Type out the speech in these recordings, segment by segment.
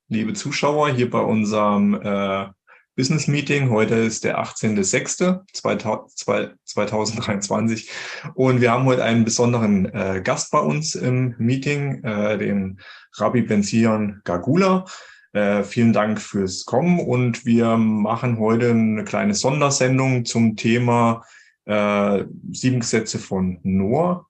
liebe Zuschauer, hier bei unserem Business Meeting. Heute ist der 18.06.2023 und wir haben heute einen besonderen Gast bei uns im Meeting, den Rabbi Ben-Zion Gagula. Vielen Dank fürs Kommen und wir machen heute eine kleine Sondersendung zum Thema 7 Gesetze von Noah.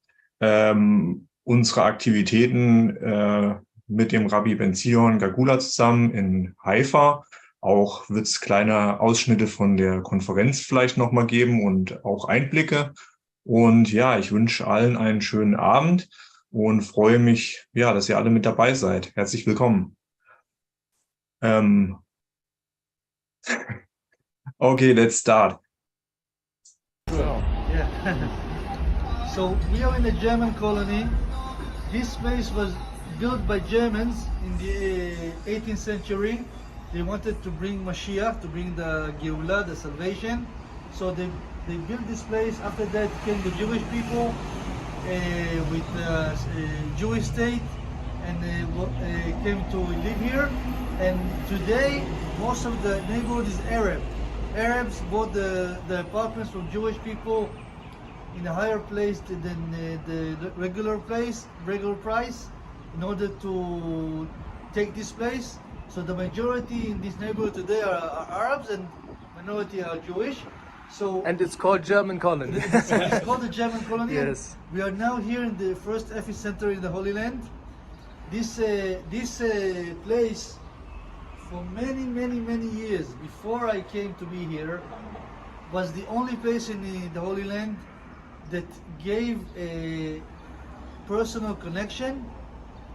Unsere Aktivitäten mit dem Rabbi Ben-Zion Gagula zusammen in Haifa. Auch wird es kleine Ausschnitte von der Konferenz vielleicht nochmal geben und auch Einblicke. Und ja, ich wünsche allen einen schönen Abend und freue mich, ja, dass ihr alle mit dabei seid. Herzlich willkommen. Okay, let's start. So we are in a German colony. This place was built by Germans in the 18th century. They wanted to bring Mashiach, to bring the Geulah, the salvation. So they built this place. After that came the Jewish people with a Jewish state, and came to live here. And today most of the neighborhood is Arab. Arabs bought the apartments from Jewish people in a higher place than the regular price in order to take this place. So the majority in this neighborhood today are Arabs and minority are Jewish. And it's called German colony. It's called the German colony. Yes. We are now here in the first epicenter in the Holy Land. This place, for many years before I came to be here, was the only place in the Holy Land that gave a personal connection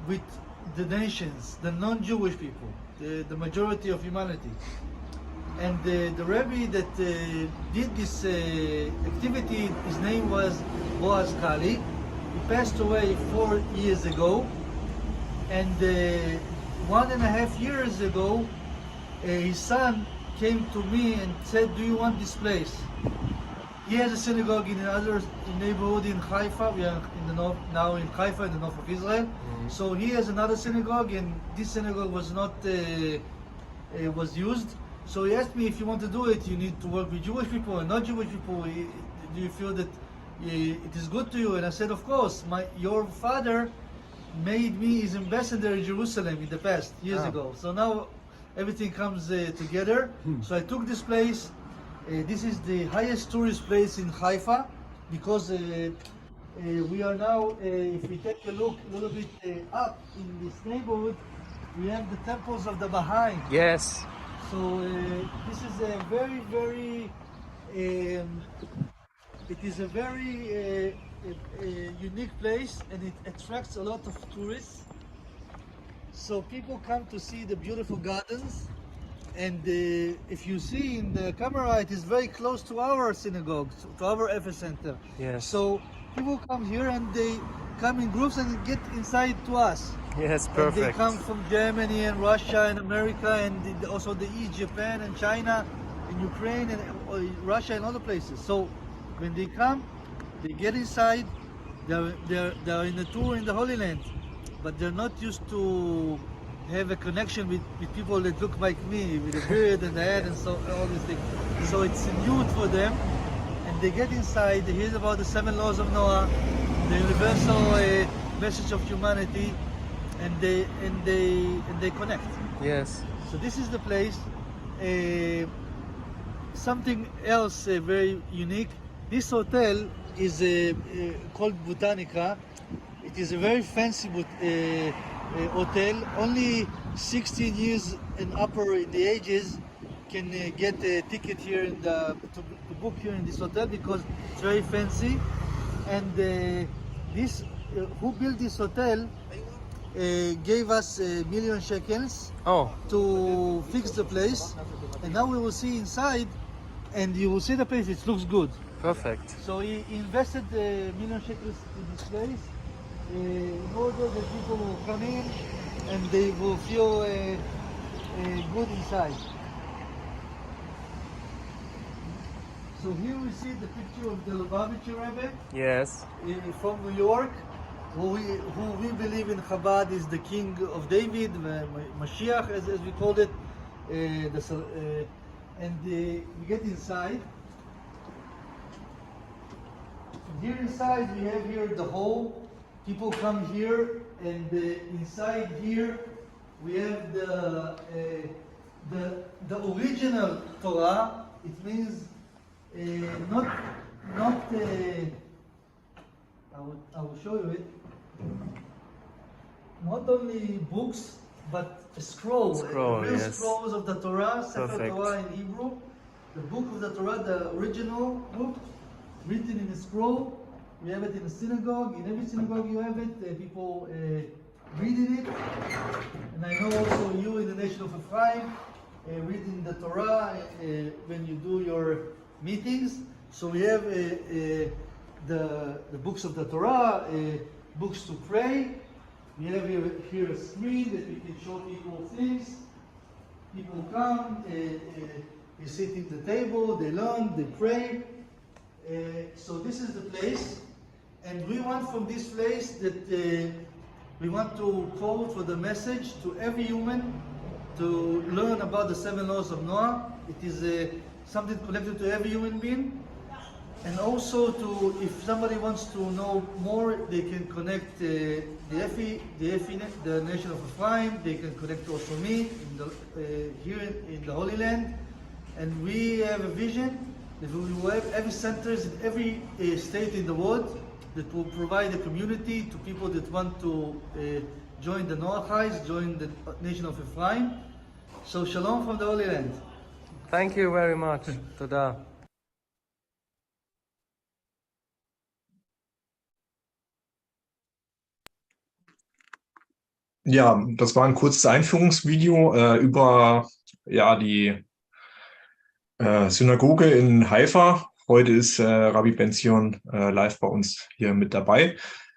with the nations, the non-Jewish people, the majority of humanity. And the Rebbe that did this activity, his name was Boaz Kali. He passed away 4 years ago, and 1.5 years ago, his son came to me and said, "Do you want this place?" He has a synagogue in another neighborhood in Haifa. We are in the north, now in Haifa, in the north of Israel. So he has another synagogue, and this synagogue was not was used. So he asked me, if you want to do it, you need to work with Jewish people and not Jewish people. Do you feel that it is good to you? And I said, of course. Your father made me his ambassador in Jerusalem in the past, years ago. So now everything comes together. So I took this place. This is the highest tourist place in Haifa, because we are now, if we take a look a little bit up in this neighborhood, we have the temples of the Baha'i. Yes. So this is a very it is a very unique place, and it attracts a lot of tourists. So people come to see the beautiful gardens, and if you see in the camera, it is very close to our synagogue, to our epicenter. Yes. So people come here and they come in groups and get inside to us. Yes, And perfect. they come from Germany and Russia and America, and also the East, Japan and China and Ukraine and Russia and other places. So when they come, they get inside. They're in a tour in the Holy Land, but they're not used to have a connection with people that look like me, with a beard and the head and so all these things. So it's new for them, and they get inside. They hear about the 7 laws of Noah, the universal message of humanity, and they connect. Yes. So this is the place. Something else very unique. This hotel is called Botanica. It is a very fancy hotel. Only 16 years and upper in the ages can get a ticket here to book here in this hotel, because it's very fancy. And this who built this hotel gave us $1 million shekels to fix the place, and now we will see inside, and you will see the place. It looks good. Perfect. So he invested $1 million shekels in this place in order that people will come in and they will feel good inside. So here we see the picture of the Lubavitcher Rebbe Yes. from New York. who we believe in Chabad is the King of David, Mashiach, as we called it. We get inside. And here inside we have here the hall. People come here, and inside here we have the original Torah. It means not I will show you it. Not only books, but a scroll, real yes. scrolls of the Torah, Sefer Perfect. Torah in Hebrew. The book of the Torah, the original book, written in a scroll. We have it in a synagogue. In every synagogue you have it. People reading it. And I know also you in the nation of Ephraim reading the Torah when you do your meetings. So we have the books of the Torah, books to pray. We have here a screen that we can show people things. People come, they sit at the table, they learn, they pray. So this is the place. And we want from this place that we want to call for the message to every human to learn about the 7 laws of Noah. It is something connected to every human being. And also, if somebody wants to know more, they can connect the nation of Ephraim. They can connect also me here in the Holy Land. And we have a vision that we will have every centers in every state in the world that will provide a community to people that want to join the Noahides, join the nation of Ephraim. So shalom from the Holy Land. Thank you very much. Toda. Ja, das war ein kurzes Einführungsvideo über die Synagoge in Haifa. Heute ist Rabbi Ben-Zion live bei uns hier mit dabei.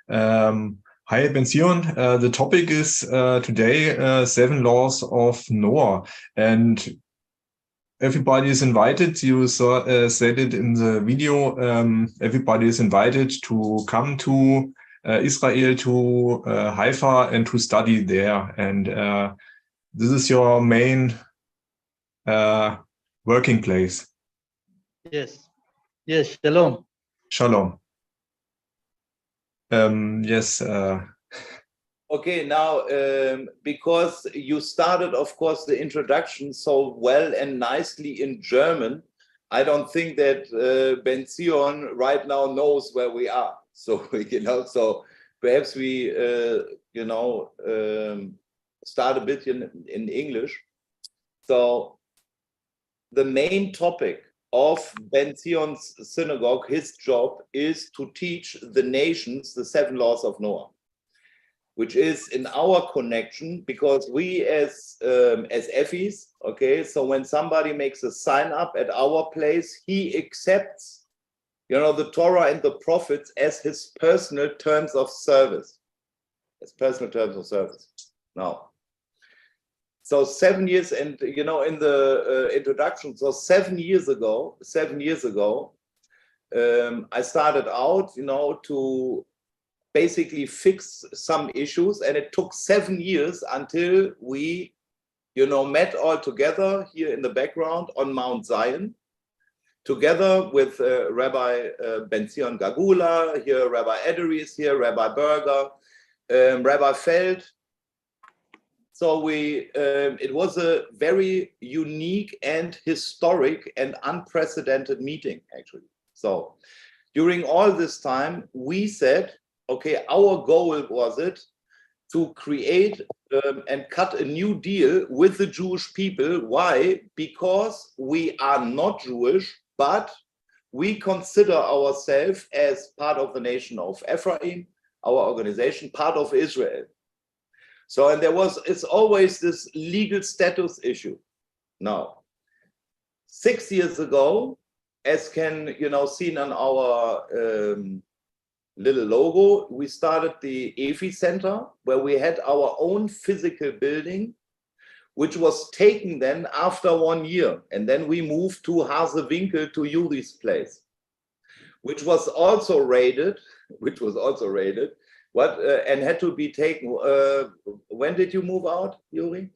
Hi Ben-Zion, the topic is today 7 laws of Noah, and everybody is invited. You said it in the video. Everybody is invited to come to Israel, to Haifa, and to study there. And this is your main working place. Yes. Yes. Shalom. Shalom. Yes. Okay, now, because you started, of course, the introduction so well and nicely in German, I don't think that Ben-Zion right now knows where we are. So, so perhaps we, start a bit in English. So, the main topic of Ben-Zion's synagogue, his job is to teach the nations the 7 laws of Noah, which is in our connection, because we as Effis, okay, so when somebody makes a sign up at our place, he accepts, the Torah and the prophets as his personal terms of service. Now, so 7 years, and in the introduction, so 7 years ago, I started out, to basically fix some issues, and it took 7 years until we, met all together here in the background on Mount Zion, together with Rabbi Ben-Zion Gagula, here Rabbi Edery is here, Rabbi Berger, Rabbi Feld. So it was a very unique and historic and unprecedented meeting, actually. So during all this time, we said, okay, our goal was it to create and cut a new deal with the Jewish people. Why? Because we are not Jewish, but we consider ourselves as part of the nation of Ephraim, our organization, part of Israel. So, and it's always this legal status issue. Now, 6 years ago, as can, seen on our little logo, we started the EFI Center, where we had our own physical building, which was taken then after 1 year. And then we moved to Hasewinkel, to Yuri's place, which was also raided, What and had to be taken. When did you move out, Yuri?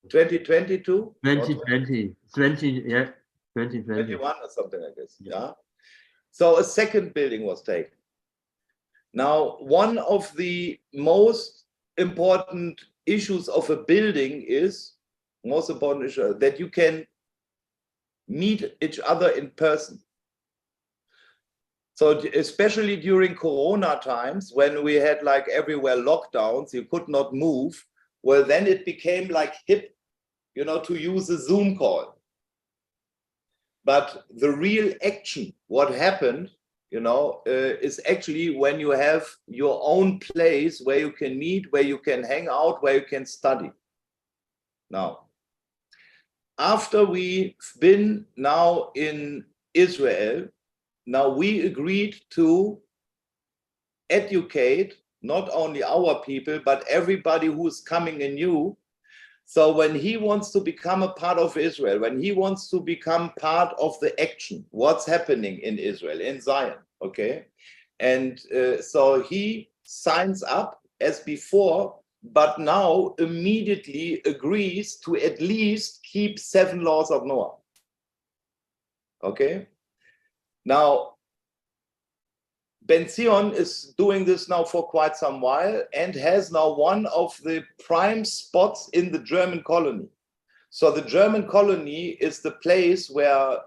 2022? 2020. 2020. 21 or something like this. Yeah. So a second building was taken. Now, one of the most important issues of a building is, most important issue, that you can meet each other in person. So especially during Corona times, when we had like everywhere lockdowns, you could not move. Well, then it became like hip, you know, to use a Zoom call. But the real action, what happened, you know, is actually when you have your own place where you can meet, where you can hang out, where you can study. Now, after we've been now in Israel, now we agreed to educate not only our people, but everybody who's coming anew. So when he wants to become a part of Israel, when he wants to become part of the action, what's happening in Israel, in Zion, okay? And so he signs up as before, but now immediately agrees to at least keep 7 laws of Noah, okay? Now, Ben Zion is doing this now for quite some while and has now one of the prime spots in the German colony. So the German colony is the place where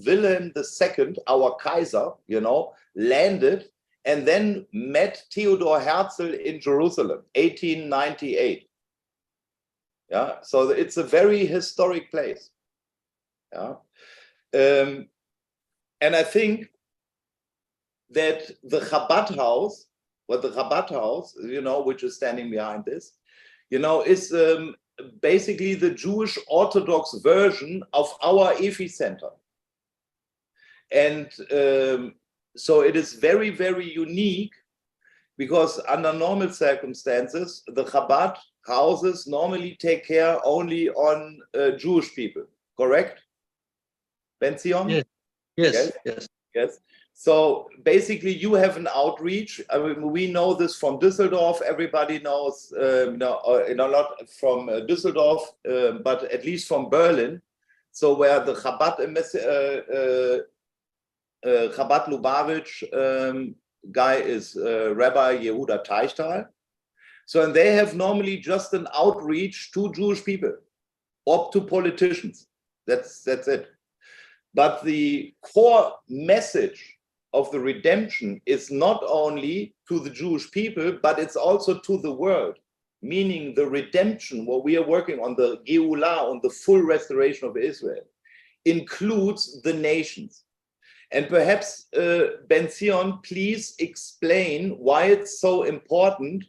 Wilhelm II, our Kaiser, you know, landed and then met Theodor Herzl in Jerusalem, 1898. Yeah, so it's a very historic place. Yeah, and I think that the Chabad house, you know, which is standing behind this, you know, is basically the Jewish Orthodox version of our epicenter. And so it is very, very unique because under normal circumstances, the Chabad houses normally take care only on Jewish people, correct? Ben Zion? Yes. Yes. Yes. Yes. So basically, you have an outreach. I mean, we know this from Düsseldorf. Everybody knows, a lot from Düsseldorf, but at least from Berlin. So where the Chabad Lubavitch guy is Rabbi Yehuda Teichtal. So and they have normally just an outreach to Jewish people or to politicians. That's it. But the core message of the redemption is not only to the Jewish people, but it's also to the world, meaning the redemption, what we are working on, the Geulah, on the full restoration of Israel, includes the nations. And perhaps, Ben Zion, please explain why it's so important,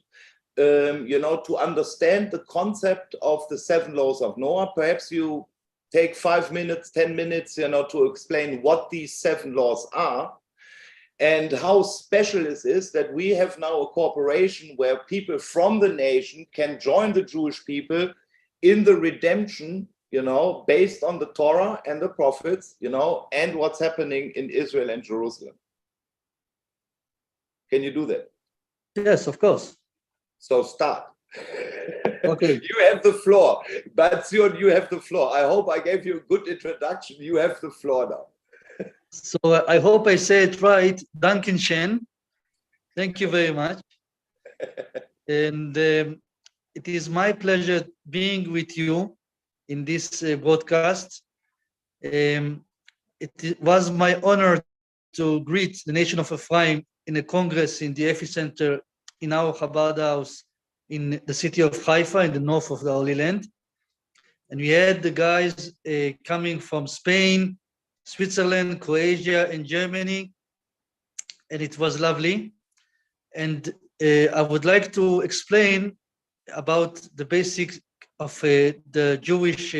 you know, to understand the concept of the 7 laws of Noah. Perhaps you take 5 minutes, 10 minutes, you know, to explain what these 7 laws are and how special it is that we have now a cooperation where people from the nation can join the Jewish people in the redemption, you know, based on the Torah and the prophets, you know, and what's happening in Israel and Jerusalem. Can you do that? Yes, of course. So start. Okay. You have the floor. But Zion, you have the floor. I hope I gave you a good introduction. You have the floor now. So I hope I say it right. Duncan Shen. Thank you very much. And it is my pleasure being with you in this broadcast. It was my honor to greet the nation of Ephraim in a congress in the epicenter in our Chabad house in the city of Haifa in the north of the Holy Land. And we had the guys coming from Spain, Switzerland, Croatia, and Germany. And it was lovely. And I would like to explain about the basics of the Jewish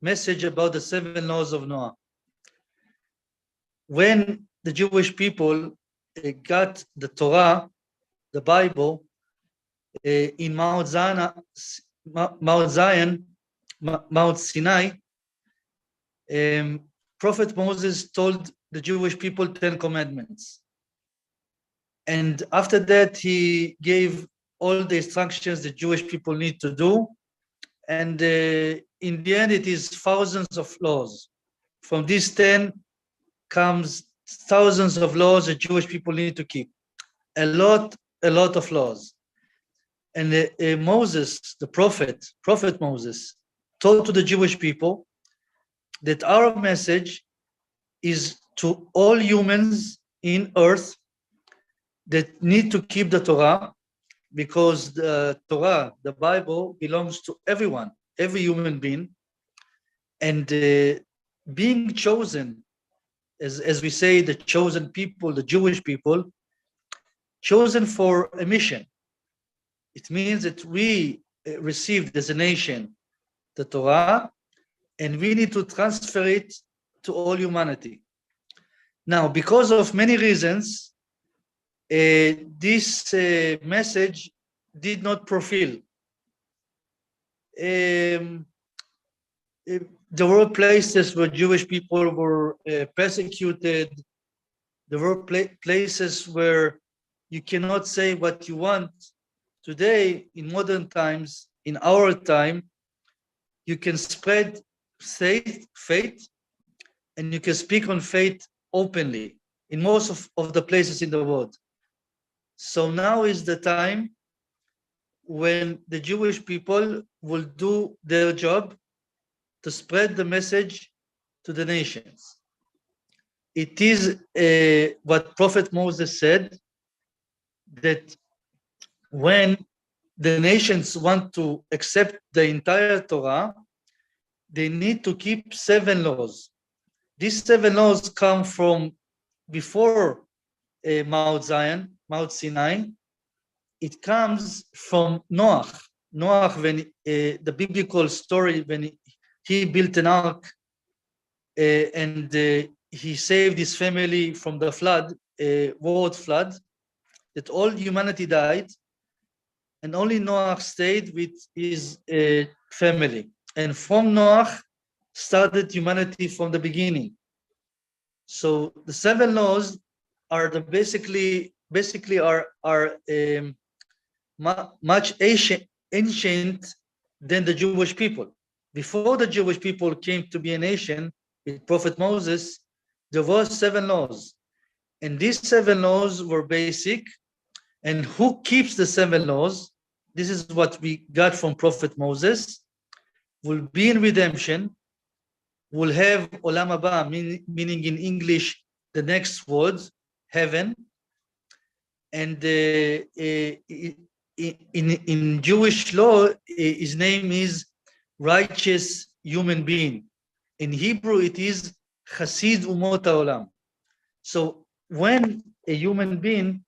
message about the 7 laws of Noah. When the Jewish people got the Torah, the Bible, in Mount Sinai, Prophet Moses told the Jewish people 10 commandments. And after that, he gave all the instructions the Jewish people need to do. And in the end, it is thousands of laws. From these 10 comes thousands of laws that Jewish people need to keep. A lot of laws. And Moses, the prophet Moses, told to the Jewish people that our message is to all humans in earth that need to keep the Torah, because the Torah, the Bible, belongs to everyone, every human being. And being chosen, as we say, the chosen people, the Jewish people, chosen for a mission. It means that we received as a nation the Torah, and we need to transfer it to all humanity. Now, because of many reasons, this message did not fulfill. There were places where Jewish people were persecuted. There were places where you cannot say what you want. Today, in modern times, in our time, you can spread faith, and you can speak on faith openly in most of the places in the world. So now is the time when the Jewish people will do their job to spread the message to the nations. It is what Prophet Moses said, that when the nations want to accept the entire Torah, they need to keep 7 laws. These 7 laws come from before Mount Sinai. It comes from Noah. Noah, when the biblical story, when he built an ark and he saved his family from the flood, world flood, that all humanity died, and only Noah stayed with his family. And from Noah started humanity from the beginning. So the 7 laws are the basically are much ancient than the Jewish people. Before the Jewish people came to be a nation with Prophet Moses, there were 7 laws. And these 7 laws were basic. And who keeps the 7 laws? This is what we got from Prophet Moses. Will be in redemption, will have Olam Haba, meaning in English, the next world, heaven. And in Jewish law, his name is righteous human being. In Hebrew, it is Chasid Umot HaOlam. So when a human being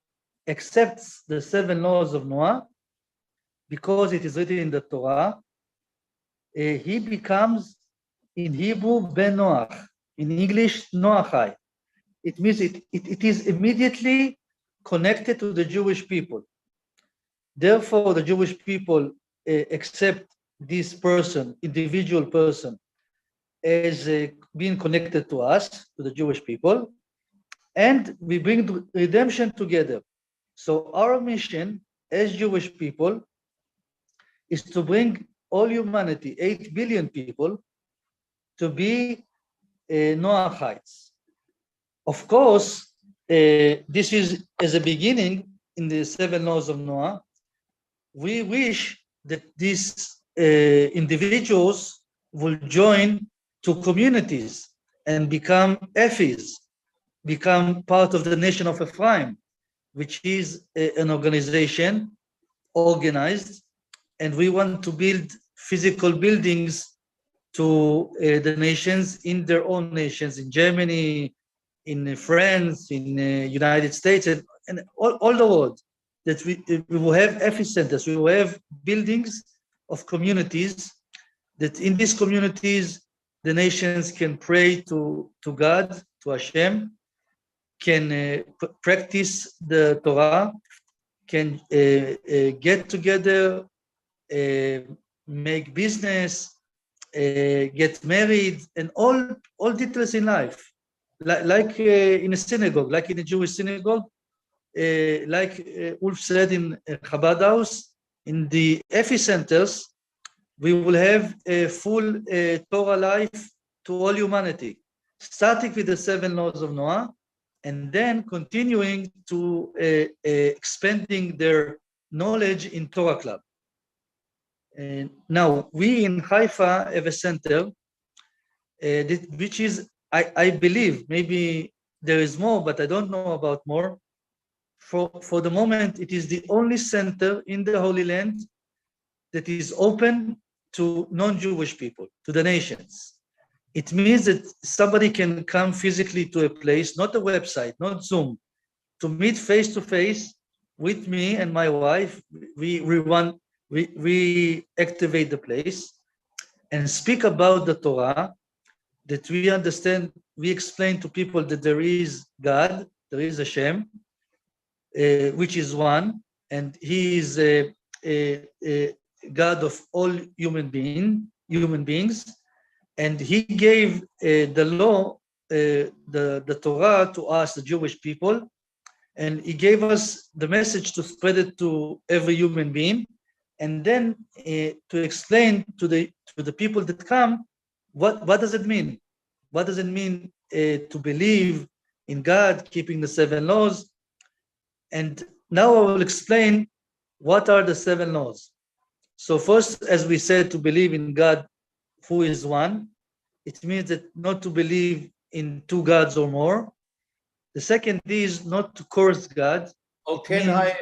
accepts the 7 laws of Noah, because it is written in the Torah, he becomes, in Hebrew, Ben Noach. In English, Noahide. It means it is immediately connected to the Jewish people. Therefore, the Jewish people accept this person, individual person, as being connected to us, to the Jewish people, and we bring redemption together. So our mission as Jewish people is to bring all humanity, 8 billion people, to be Noahites. Of course, this is as a beginning in the 7 laws of Noah. We wish that these individuals will join to communities and become Ephes, become part of the nation of Ephraim, which is an organization organized, and we want to build physical buildings to the nations in their own nations, in Germany, in France, in the United States, and all the world, that we will have epicenters, we will have buildings of communities, that in these communities, the nations can pray to God, to Hashem, can practice the Torah, can get together, make business, get married, and all details in life. Like in a synagogue, like in a Jewish synagogue, like Ulf said in Chabad House, in the epicenters, we will have a full Torah life to all humanity, starting with the 7 laws of Noah, and then continuing to expanding their knowledge in Torah Club. Now, we in Haifa have a center, which is, I believe, maybe there is more, but I don't know about more. For the moment, it is the only center in the Holy Land that is open to non-Jewish people, to the nations. It means that somebody can come physically to a place, not a website, not Zoom, to meet face to face with me and my wife. We activate the place and speak about the Torah, that we understand, we explain to people that there is God, there is Hashem, which is one, and He is a God of all human beings, and He gave the law, the Torah, to us, the Jewish people, and He gave us the message to spread it to every human being, and then to explain to the people that come what does it mean. What does it mean to believe in God, keeping the 7 laws? And now I will explain what are the 7 laws. So first, as we said, to believe in God who is one. It means that not to believe in 2 gods or more. The second is not to curse God. Oh, can I,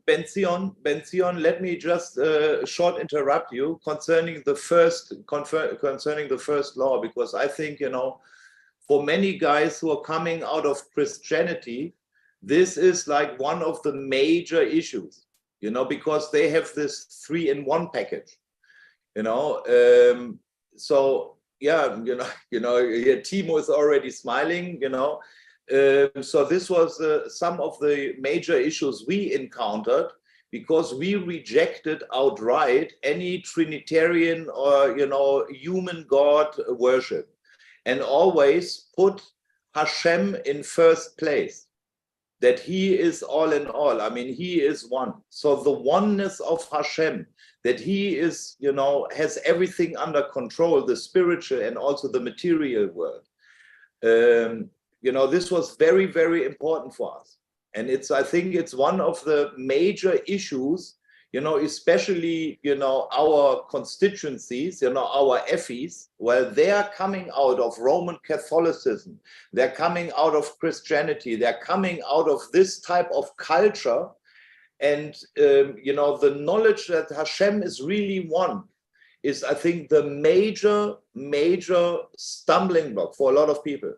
Ben-Zion, let me just short interrupt you concerning the first law, because I think, for many guys who are coming out of Christianity, this is like one of the major issues, because they have this 3-in-1 package, so yeah, here Timo is already smiling, so this was some of the major issues we encountered, because we rejected outright any Trinitarian or human God worship, and always put Hashem in first place, that He is all in all. I mean, He is one. So the oneness of Hashem, that He is, has everything under control, the spiritual and also the material world. This was very, very important for us. And I think it's one of the major issues, especially, our constituencies, our EFIs, well, they are coming out of Roman Catholicism. They're coming out of Christianity. They're coming out of this type of culture. And, the knowledge that Hashem is really one is, I think, the major stumbling block for a lot of people.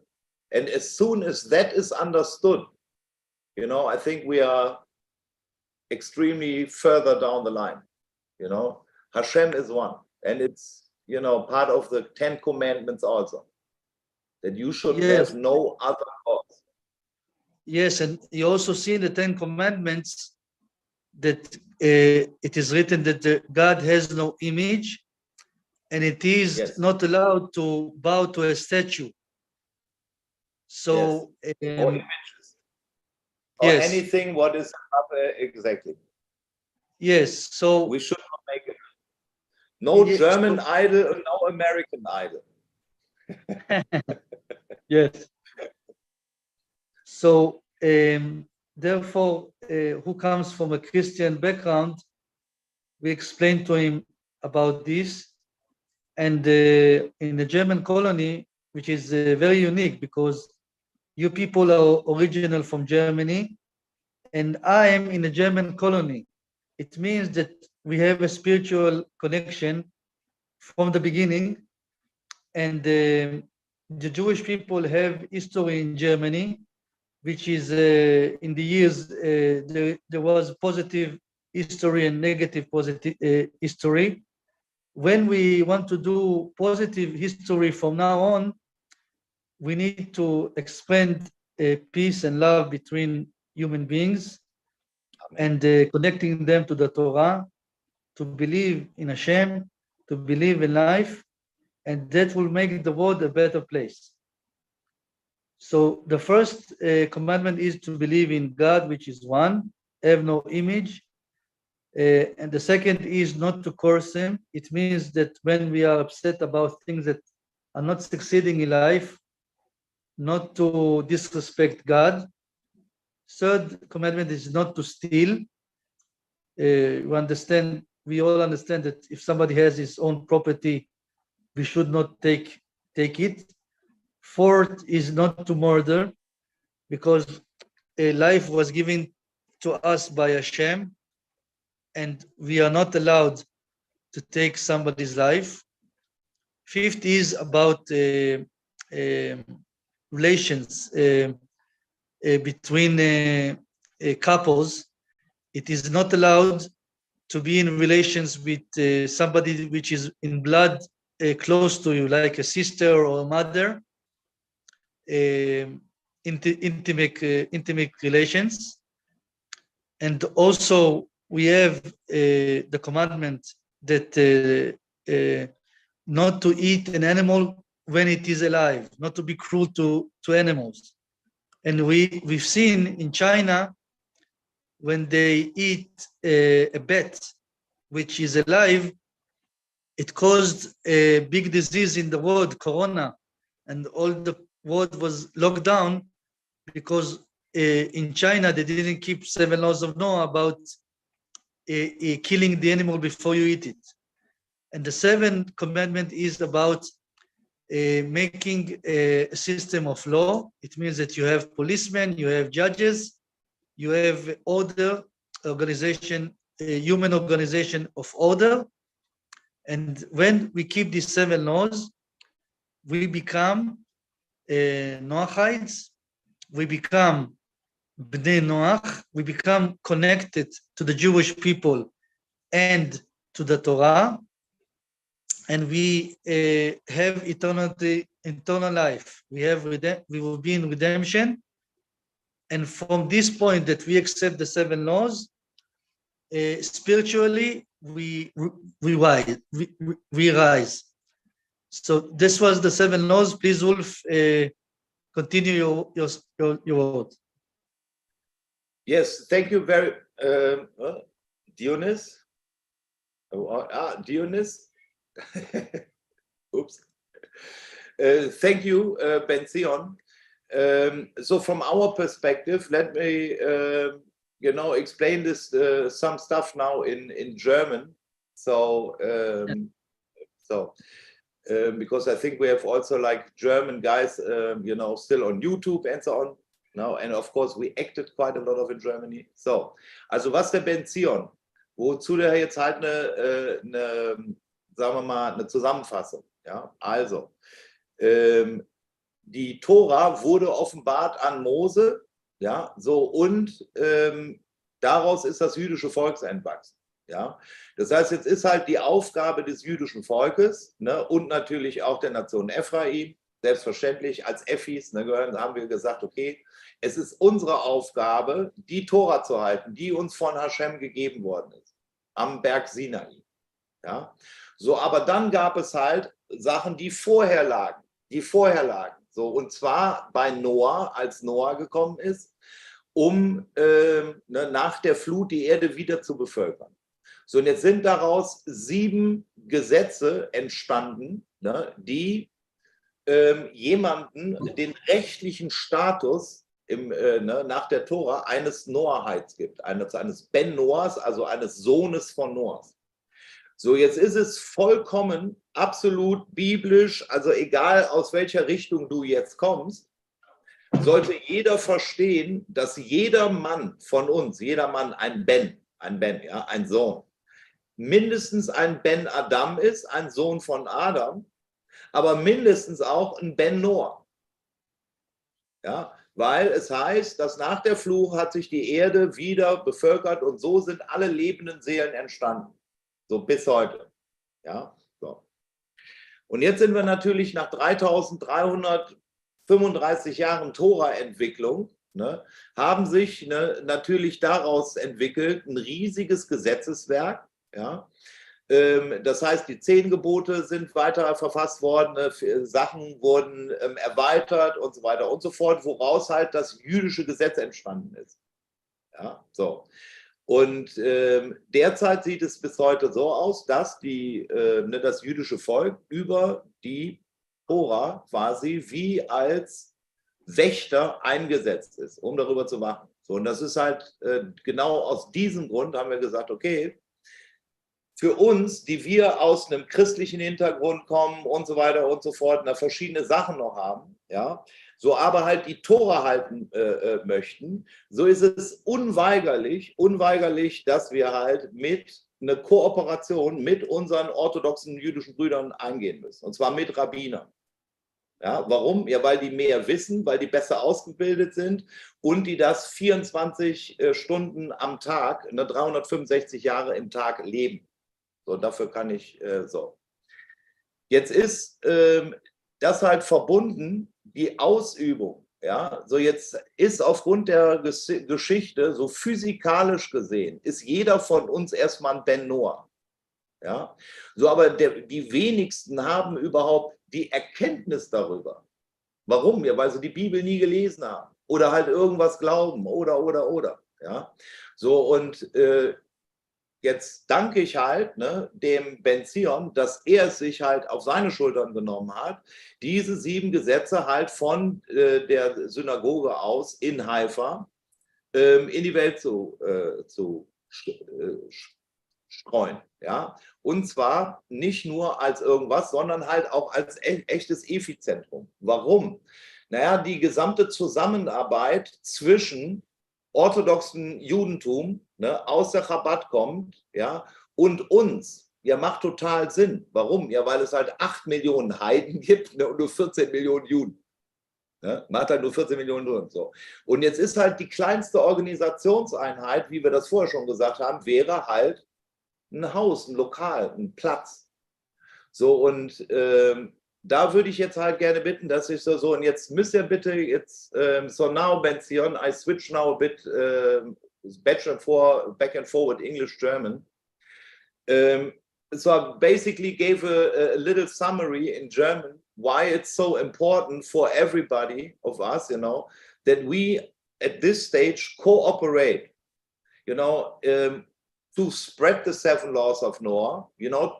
And as soon as that is understood, I think we are extremely further down the line. Hashem is one. And it's, part of the 10 commandments also, that you should have no other gods. Yes, and you also see in the 10 commandments that it is written that God has no image, and it is not allowed to bow to a statue. So, or images, or anything what is exactly. Yes, so we should not make it. No German idol, no American idol. Yes. So, therefore, who comes from a Christian background, we explained to him about this. And in the German colony, which is very unique, because you people are original from Germany, and I am in a German colony. It means that we have a spiritual connection from the beginning, and the Jewish people have history in Germany, which is in the years, there was positive history and negative positive history. When we want to do positive history from now on, we need to expand peace and love between human beings. Amen. And connecting them to the Torah, to believe in Hashem, to believe in life, and that will make the world a better place. So the first commandment is to believe in God, which is one, have no image. And the second is not to curse him. It means that when we are upset about things that are not succeeding in life, not to disrespect God. Third commandment is not to steal. We all understand that if somebody has his own property, we should not take it. Fourth is not to murder, because life was given to us by Hashem, and we are not allowed to take somebody's life. Fifth is about relations between couples. It is not allowed to be in relations with somebody which is in blood close to you, like a sister or a mother. Intimate relations. And also we have the commandment that not to eat an animal when it is alive, not to be cruel to animals. And we've seen in China, when they eat a bat which is alive, it caused a big disease in the world, corona, and all the world was locked down because in China they didn't keep 7 laws of Noah about killing the animal before you eat it. And the seventh commandment is about making a system of law. It means that you have policemen, you have judges, you have order, organization, human organization of order. And when we keep these 7 laws, we become Noahides, we become Bnei Noach, we become connected to the Jewish people and to the Torah, and we have eternal life. We will be in redemption, and from this point that we accept the 7 laws, spiritually we rise. So this was the 7 laws. Please, Wolf, continue your word. Yes, thank you very Dionys. Dionys. Oops. Thank you, Ben Zion. So from our perspective, let me explain this some stuff now in German. So because I think we have also like German guys, still on YouTube and so on. No, and of course we acted quite a lot of in Germany. So, also was der Ben Zion, wozu der jetzt halt eine sagen wir mal, eine Zusammenfassung. Ja, also die Tora wurde offenbart an Mose, ja, so, und daraus ist das jüdische Volk entwachsen. Ja, das heißt, jetzt ist halt die Aufgabe des jüdischen Volkes, ne, und natürlich auch der Nation Ephraim, selbstverständlich als Ephis, ne, haben wir gesagt, okay, es ist unsere Aufgabe, die Tora zu halten, die uns von Hashem gegeben worden ist, am Berg Sinai. Ja, so, aber dann gab es halt Sachen, die vorher lagen. So, und zwar bei Noah, als Noah gekommen ist, um nach der Flut die Erde wieder zu bevölkern. So, und jetzt sind daraus 7 Gesetze entstanden, ne, die jemanden den rechtlichen Status nach der Tora eines Noahides gibt, eines Ben Noahs, also eines Sohnes von Noahs. So, jetzt ist es vollkommen, absolut biblisch, also egal aus welcher Richtung du jetzt kommst, sollte jeder verstehen, dass jeder Mann von uns, jeder Mann ein Ben, ja, ein Sohn, mindestens ein Ben Adam ist, ein Sohn von Adam, aber mindestens auch ein Ben Noah. Ja, weil es heißt, dass nach der Flut hat sich die Erde wieder bevölkert und so sind alle lebenden Seelen entstanden. So bis heute. Ja, so. Und jetzt sind wir natürlich nach 3335 Jahren Tora-Entwicklung, ne, haben sich natürlich daraus entwickelt ein riesiges Gesetzeswerk, ja, Das heißt, die 10 Gebote sind weiter verfasst worden, Sachen wurden erweitert und so weiter und so fort, woraus halt das jüdische Gesetz entstanden ist. Ja, so. Und derzeit sieht es bis heute so aus, dass das jüdische Volk über die Tora quasi wie als Wächter eingesetzt ist, um darüber zu wachen. So, und das ist halt genau aus diesem Grund haben wir gesagt, okay, für uns, die wir aus einem christlichen Hintergrund kommen und so weiter und so fort, da verschiedene Sachen noch haben, ja, so aber halt die Tora halten möchten, so ist es unweigerlich, dass wir halt mit eine Kooperation mit unseren orthodoxen jüdischen Brüdern eingehen müssen, und zwar mit Rabbinern. Ja, warum? Ja, weil die mehr wissen, weil die besser ausgebildet sind und die das 24 Stunden am Tag, 365 Jahre im Tag leben. So, dafür kann ich so. Jetzt ist das halt verbunden, die Ausübung. Ja, so jetzt ist aufgrund der Geschichte, so physikalisch gesehen, ist jeder von uns erstmal ein Ben Noah. Ja, so aber die wenigsten haben überhaupt die Erkenntnis darüber. Warum? Ja, weil sie die Bibel nie gelesen haben oder halt irgendwas glauben oder. Ja, so und jetzt danke ich halt dem Ben Zion, dass er es sich halt auf seine Schultern genommen hat, diese 7 Gesetze halt von der Synagoge aus in Haifa in die Welt zu streuen. Ja? Und zwar nicht nur als irgendwas, sondern halt auch als echtes Epizentrum. Warum? Naja, die gesamte Zusammenarbeit zwischen orthodoxen Judentum aus der Chabad kommt, ja, und uns, ja, macht total Sinn. Warum? Ja, weil es halt 8 Millionen Heiden gibt und nur 14 Millionen Juden. Ne? Macht halt nur 14 Millionen Juden. So. Und jetzt ist halt die kleinste Organisationseinheit, wie wir das vorher schon gesagt haben, wäre halt ein Haus, ein Lokal, ein Platz. So, und da würde ich jetzt halt gerne bitten, dass ich so, und jetzt müsst ihr bitte jetzt, so now, Ben Zion, I switch now a bit back and forward English, German. So I basically gave a little summary in German why it's so important for everybody of us, that we at this stage cooperate, to spread the 7 laws of Noah,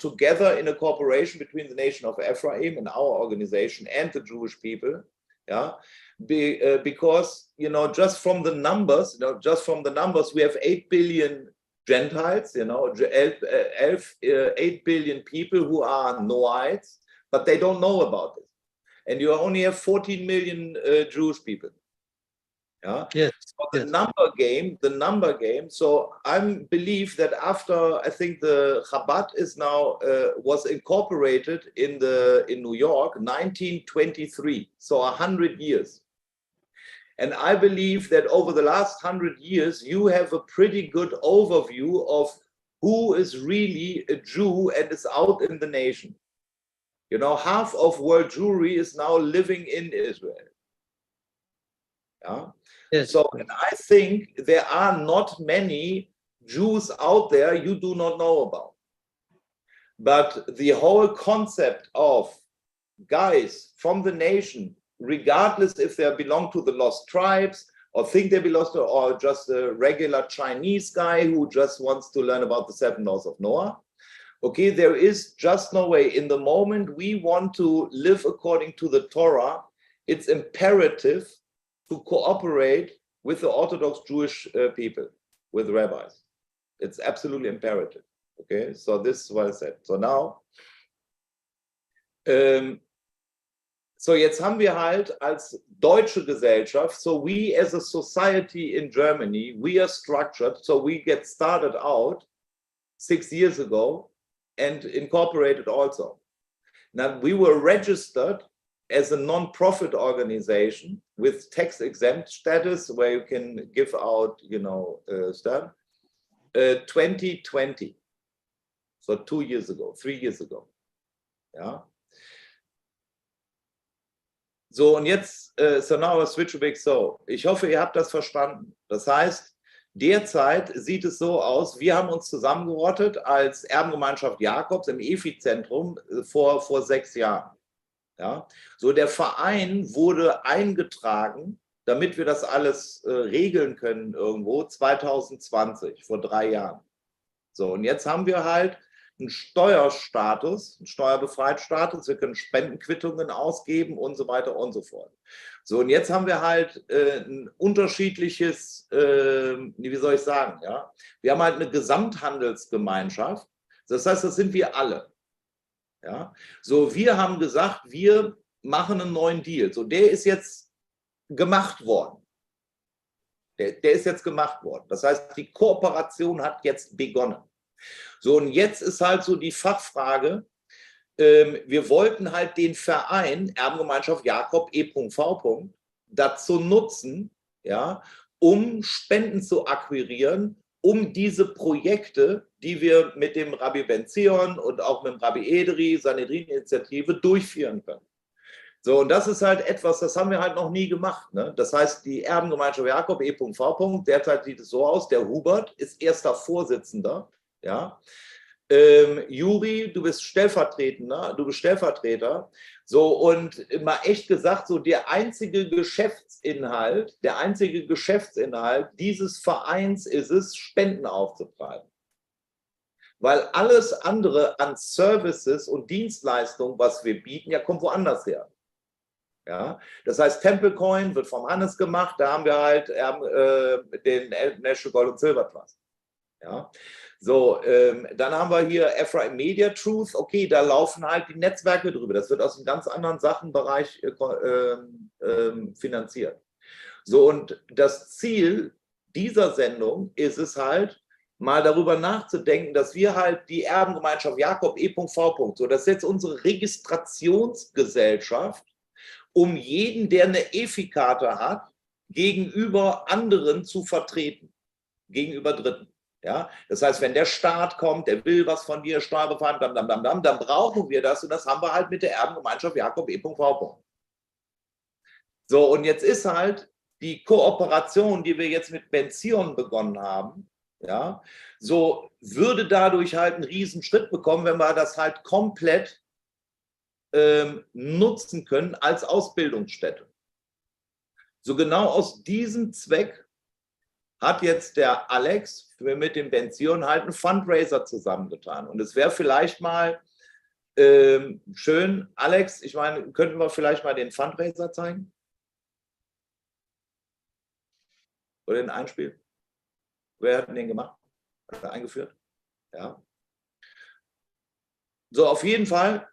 together in a cooperation between the nation of Ephraim and our organization and the Jewish people, yeah, because just from the numbers, we have 8 billion Gentiles, 8 billion people who are Noahides, but they don't know about it, and you only have 14 million Jewish people. Yeah. Yes. So the number game. So I believe that after I think the Chabad is now was incorporated in New York 1923, so 100 years. And I believe that over the last 100 years, you have a pretty good overview of who is really a Jew and is out in the nation. Half of world Jewry is now living in Israel. Yeah. Yes. So, and I think there are not many Jews out there you do not know about. But the whole concept of guys from the nation, regardless if they belong to the lost tribes or think they belong to, or just a regular Chinese guy who just wants to learn about the 7 laws of Noah. Okay, there is just no way. In the moment we want to live according to the Torah, it's imperative to cooperate with the Orthodox Jewish people, with rabbis. It's absolutely imperative. Okay, so this is what I said. So now, so jetzt haben wir halt als deutsche Gesellschaft, so we as a society in Germany, we are structured, so we get started out 6 years ago and incorporated also. Now we were registered as a non-profit organization with tax-exempt status, where you can give out, stuff, 2020. So 2 years ago, 3 years ago. Ja. So, und jetzt, so now I switch back. So, ich hoffe, ihr habt das verstanden. Das heißt, derzeit sieht es so aus, wir haben uns zusammengerottet als Erbengemeinschaft Jakobs im EFI-Zentrum vor 6 Jahren. Ja? So, der Verein wurde eingetragen, damit wir das alles regeln können irgendwo, 2020, vor 3 Jahren. So, und jetzt haben wir halt einen Steuerstatus, einen Steuerbefreitstatus, wir können Spendenquittungen ausgeben und so weiter und so fort. So, und jetzt haben wir halt ein unterschiedliches, wie soll ich sagen, ja, wir haben halt eine Gesamthandelsgemeinschaft, das heißt, das sind wir alle. Ja, so, wir haben gesagt, wir machen einen neuen Deal. So, der ist jetzt gemacht worden. Der ist jetzt gemacht worden. Das heißt, die Kooperation hat jetzt begonnen. So, und jetzt ist halt so die Fachfrage, wir wollten halt den Verein Erbengemeinschaft Jakob E.V. dazu nutzen, ja, um Spenden zu akquirieren, um diese Projekte, die wir mit dem Rabbi Ben Zion und auch mit dem Rabbi Ederi, Sanhedrin-Initiative durchführen können. So, und das ist halt etwas, das haben wir halt noch nie gemacht. Ne? Das heißt, die Erbengemeinschaft Jakob E.V. derzeit sieht es so aus, der Hubert ist erster Vorsitzender. Ja? Juri, du bist Stellvertreter. So, und mal echt gesagt, so der einzige Geschäftsinhalt dieses Vereins ist es, Spenden aufzutreiben. Weil alles andere an Services und Dienstleistungen, was wir bieten, ja, kommt woanders her. Ja, das heißt, Temple Coin wird vom Hannes gemacht, da haben wir halt den National Gold und Silver Trust. Ja, so, dann haben wir hier Ephraim Media Truth, okay, da laufen halt die Netzwerke drüber, das wird aus einem ganz anderen Sachenbereich finanziert. So, und das Ziel dieser Sendung ist es halt, mal darüber nachzudenken, dass wir halt die Erbengemeinschaft Jakob E.V. So, das ist jetzt unsere Registrationsgesellschaft, um jeden, der eine EFI-Karte hat, gegenüber anderen zu vertreten, gegenüber Dritten. Ja? Das heißt, wenn der Staat kommt, der will was von dir, Steuerbefreiung, dann brauchen wir das und das haben wir halt mit der Erbengemeinschaft Jakob E.V. So, und jetzt ist halt die Kooperation, die wir jetzt mit Ben Zion begonnen haben, ja, so würde dadurch halt einen Riesenschritt bekommen, wenn wir das halt komplett nutzen können als Ausbildungsstätte. So genau aus diesem Zweck hat jetzt der Alex mit dem Ben Zion halt einen Fundraiser zusammengetan. Und es wäre vielleicht mal schön, Alex, ich meine, könnten wir vielleicht mal den Fundraiser zeigen? Oder den Einspiel? Wer hat den gemacht? Oder eingeführt? Ja. So, auf jeden Fall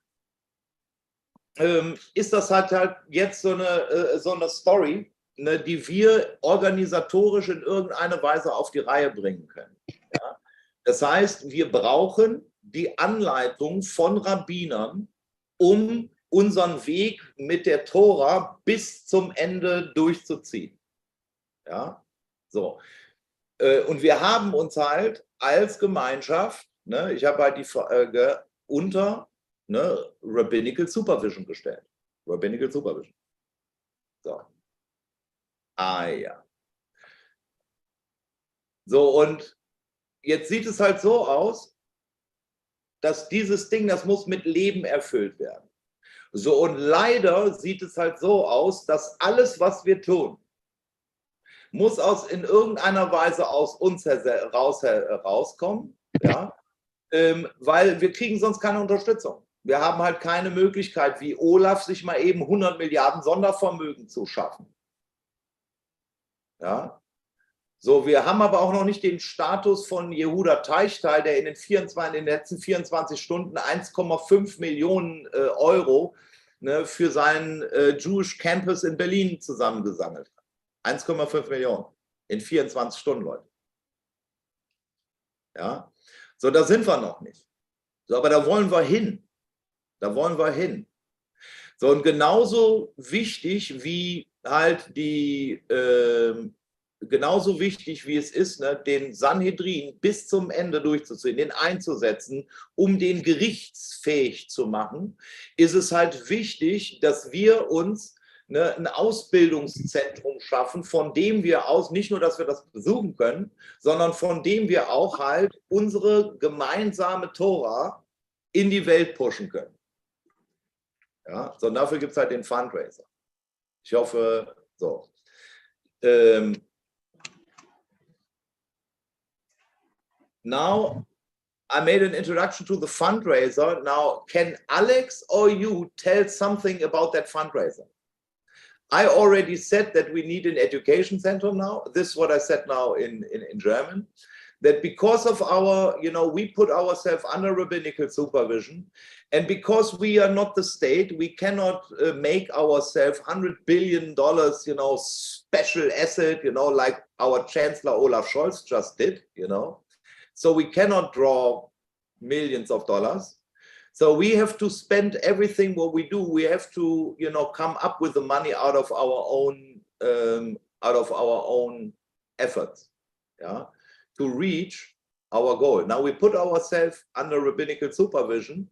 ist das halt jetzt so eine Story, ne, die wir organisatorisch in irgendeiner Weise auf die Reihe bringen können. Ja? Das heißt, wir brauchen die Anleitung von Rabbinern, um unseren Weg mit der Tora bis zum Ende durchzuziehen. Ja, so. Und wir haben uns halt als Gemeinschaft, ne, ich habe halt die Frage unter Rabbinical Supervision gestellt. Rabbinical Supervision. So. Ah ja. So, und jetzt sieht es halt so aus, dass dieses Ding, das muss mit Leben erfüllt werden. So, und leider sieht es halt so aus, dass alles, was wir tun, muss in irgendeiner Weise aus uns herauskommen, ja? Weil wir kriegen sonst keine Unterstützung. Wir haben halt keine Möglichkeit, wie Olaf, sich mal eben 100 Milliarden Sondervermögen zu schaffen. Ja? So, wir haben aber auch noch nicht den Status von Yehuda Teichtal, der in den letzten 24 Stunden 1,5 Millionen Euro für seinen Jewish Campus in Berlin zusammengesammelt hat. 1,5 Millionen in 24 Stunden, Leute. Ja, so, da sind wir noch nicht. So, aber da wollen wir hin. Da wollen wir hin. So, und genauso wichtig wie halt genauso wichtig wie es ist, ne, den Sanhedrin bis zum Ende durchzuziehen, den einzusetzen, um den gerichtsfähig zu machen, ist es halt wichtig, dass wir uns ne, ein Ausbildungszentrum schaffen, von dem wir aus, nicht nur, dass wir das besuchen können, sondern von dem wir auch halt unsere gemeinsame Tora in die Welt pushen können. Ja, so, und dafür gibt es halt den Fundraiser. Ich hoffe, so. Now, I made an introduction to the fundraiser. Now, can Alex or you tell something about that fundraiser? I already said that we need an education center now. This is what I said now in German. That because of our, we put ourselves under rabbinical supervision, and because we are not the state, we cannot make ourselves $100 billion, special asset, like our Chancellor Olaf Scholz just did, So we cannot draw millions of dollars. So we have to spend everything what we do. We have to, come up with the money out of our own efforts, yeah, to reach our goal. Now we put ourselves under rabbinical supervision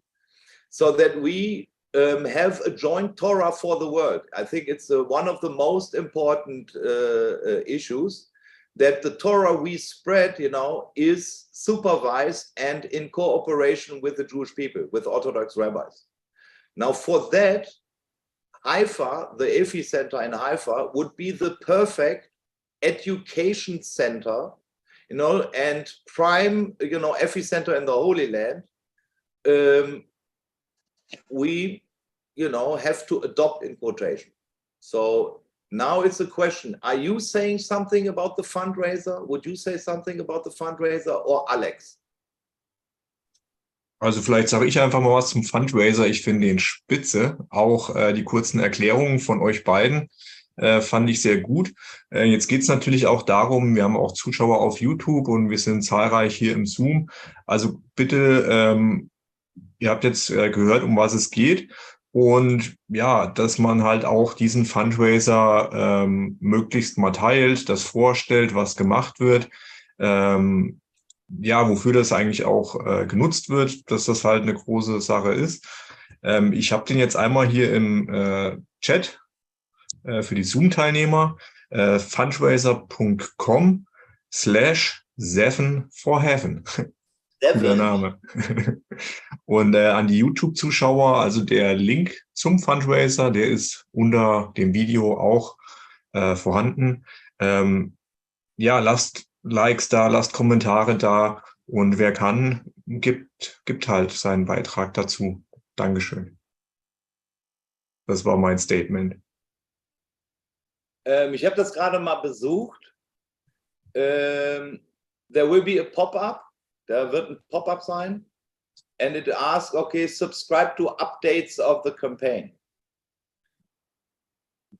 so that we have a joint Torah for the world. I think it's one of the most important issues, that the Torah we spread, is supervised and in cooperation with the Jewish people, with Orthodox rabbis. Now for that, Haifa, the EFI Center in Haifa, would be the perfect education center, and prime, EFI-Center in the Holy Land. We, have to adopt in quotation. So now it's a question. Are you saying something about the fundraiser? Would you say something about the fundraiser, or Alex? Also vielleicht sage ich einfach mal was zum Fundraiser. Ich finde den spitze. Auch die kurzen Erklärungen von euch beiden fand ich sehr gut. Jetzt geht es natürlich auch darum, wir haben auch Zuschauer auf YouTube und wir sind zahlreich hier im Zoom. Also bitte, ihr habt jetzt gehört, um was es geht. Und ja, dass man halt auch diesen Fundraiser möglichst mal teilt, das vorstellt, was gemacht wird. Ja, wofür das eigentlich auch genutzt wird, dass das halt eine große Sache ist. Ich habe den jetzt einmal hier im Chat für die Zoom-Teilnehmer, fundraiser.com/7forheaven. Cooler Name. Und an die YouTube-Zuschauer, also der Link zum Fundraiser, der ist unter dem Video auch vorhanden. Ja, lasst Likes da, lasst Kommentare da, und wer kann, gibt halt seinen Beitrag dazu. Dankeschön. Das war mein Statement. Ich habe das gerade mal besucht. There will be a pop-up. Da wird ein Pop-up sein. And it asks, okay, subscribe to updates of the campaign.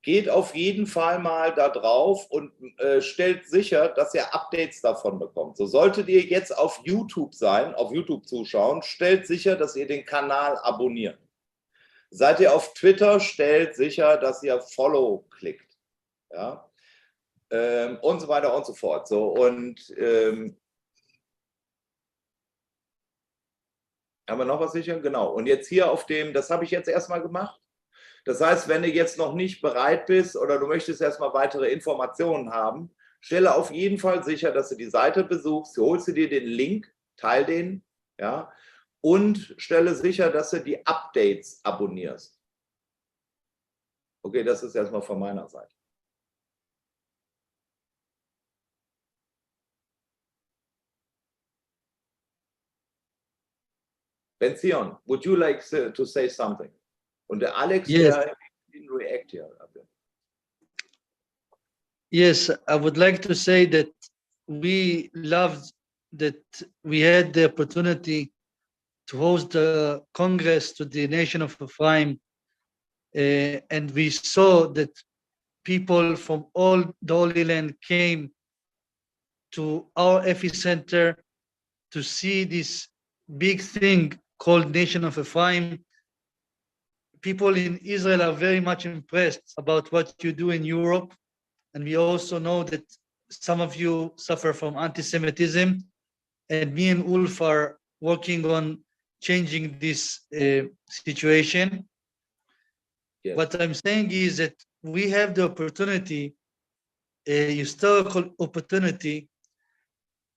Geht auf jeden Fall mal da drauf und stellt sicher, dass ihr Updates davon bekommt. So, solltet ihr jetzt auf YouTube sein, auf YouTube zuschauen, stellt sicher, dass ihr den Kanal abonniert. Seid ihr auf Twitter, stellt sicher, dass ihr Follow klickt. Ja? Und so weiter und so fort. So, und haben wir noch was sicher? Genau. Und jetzt hier auf dem, das habe ich jetzt erstmal gemacht. Das heißt, wenn du jetzt noch nicht bereit bist oder du möchtest erstmal weitere Informationen haben, stelle auf jeden Fall sicher, dass du die Seite besuchst, holst du dir den Link, teil den, ja, und stelle sicher, dass du die Updates abonnierst. Okay, das ist erstmal von meiner Seite. Benzion, would you like to say something? Und der Alex, yes. Der didn't react here. Yes, I would like to say that we loved that we had the opportunity to host the Congress to the Nation of Ephraim, and we saw that people from all the Holy Land came to our epicenter to see this big thing called Nation of Ephraim. People in Israel are very much impressed about what you do in Europe. And we also know that some of you suffer from anti-Semitism. And me and Ulf are working on changing this situation. Yes. What I'm saying is that we have the opportunity, a historical opportunity,